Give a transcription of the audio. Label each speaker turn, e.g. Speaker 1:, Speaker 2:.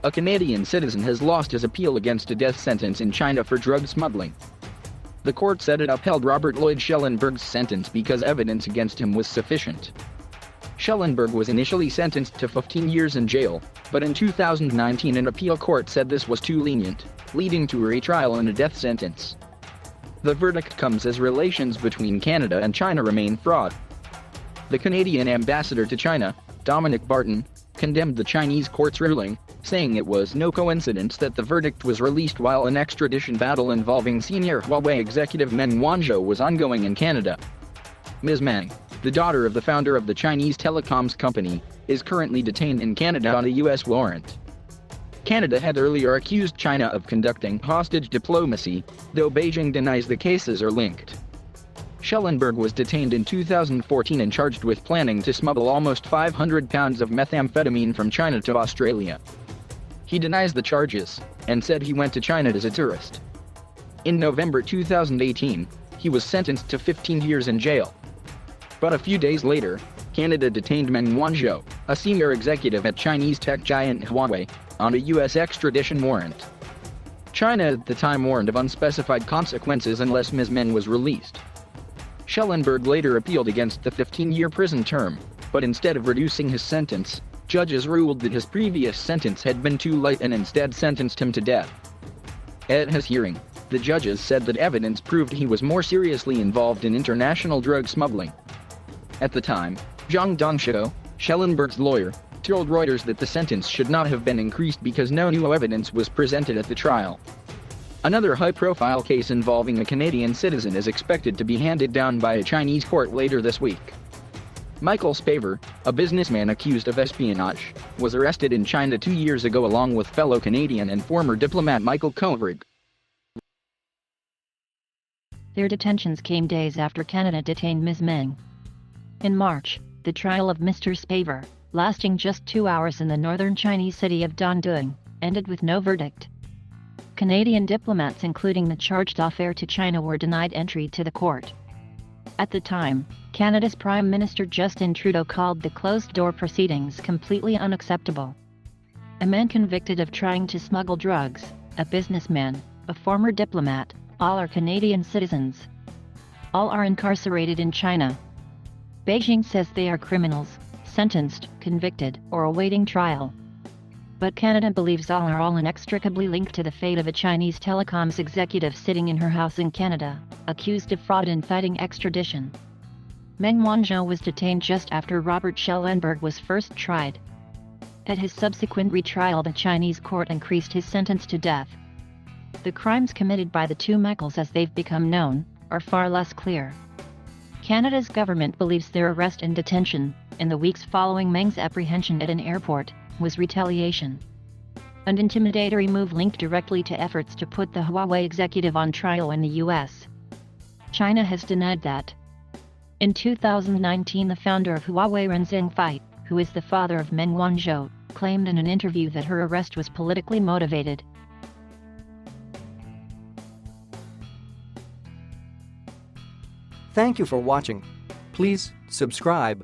Speaker 1: A Canadian citizen has lost his appeal against a death sentence in China for drug smuggling. The court said it upheld Robert Lloyd Schellenberg's sentence because evidence against him was sufficient. Schellenberg was initially sentenced to 15 years in jail, but in 2019 an appeal court said this was too lenient, leading to a retrial and a death sentence. The verdict comes as relations between Canada and China remain fraught. The Canadian ambassador to China, Dominic Barton, condemned the Chinese court's ruling, saying it was no coincidence that the verdict was released while an extradition battle involving senior Huawei executive Meng Wanzhou was ongoing in Canada. Ms. Meng, the daughter of the founder of the Chinese telecoms company, is currently detained in Canada on a U.S. warrant. Canada had earlier accused China of conducting hostage diplomacy, though Beijing denies the cases are linked. Schellenberg was detained in 2014 and charged with planning to smuggle almost 500 pounds of methamphetamine from China to Australia. He denies the charges, and said he went to China as a tourist. In November 2018, he was sentenced to 15 years in jail. But a few days later, Canada detained Meng Wanzhou, a senior executive at Chinese tech giant Huawei, on a U.S. extradition warrant. China at the time warned of unspecified consequences unless Ms. Meng was released. Schellenberg later appealed against the 15-year prison term, but instead of reducing his sentence, judges ruled that his previous sentence had been too light and instead sentenced him to death. At his hearing, the judges said that evidence proved he was more seriously involved in international drug smuggling. At the time, Zhang Dongshou, Schellenberg's lawyer, told Reuters that the sentence should not have been increased because no new evidence was presented at the trial. Another high-profile case involving a Canadian citizen is expected to be handed down by a Chinese court later this week. Michael Spavor, a businessman accused of espionage, was arrested in China 2 years ago along with fellow Canadian and former diplomat Michael Kovrig.
Speaker 2: Their detentions came days after Canada detained Ms. Meng. In March, the trial of Mr. Spavor, lasting just 2 hours in the northern Chinese city of Dandong, ended with no verdict. Canadian diplomats including the charged affair to China were denied entry to the court. At the time, Canada's Prime Minister Justin Trudeau called the closed-door proceedings completely unacceptable. A man convicted of trying to smuggle drugs, a businessman, a former diplomat, all are Canadian citizens. All are incarcerated in China. Beijing says they are criminals, sentenced, convicted, or awaiting trial. But Canada believes all are inextricably linked to the fate of a Chinese telecoms executive sitting in her house in Canada, accused of fraud in fighting extradition. Meng Wanzhou was detained just after Robert Schellenberg was first tried. At his subsequent retrial, the Chinese court increased his sentence to death. The crimes committed by the two Michaels, as they've become known, are far less clear. Canada's government believes their arrest and detention, in the weeks following Meng's apprehension at an airport, was retaliation. An intimidatory move linked directly to efforts to put the Huawei executive on trial in the U.S. China has denied that. In 2019, the founder of Huawei, Ren Zhengfei, who is the father of Meng Wanzhou, claimed in an interview that her arrest was politically motivated.
Speaker 3: Thank you for watching. Please subscribe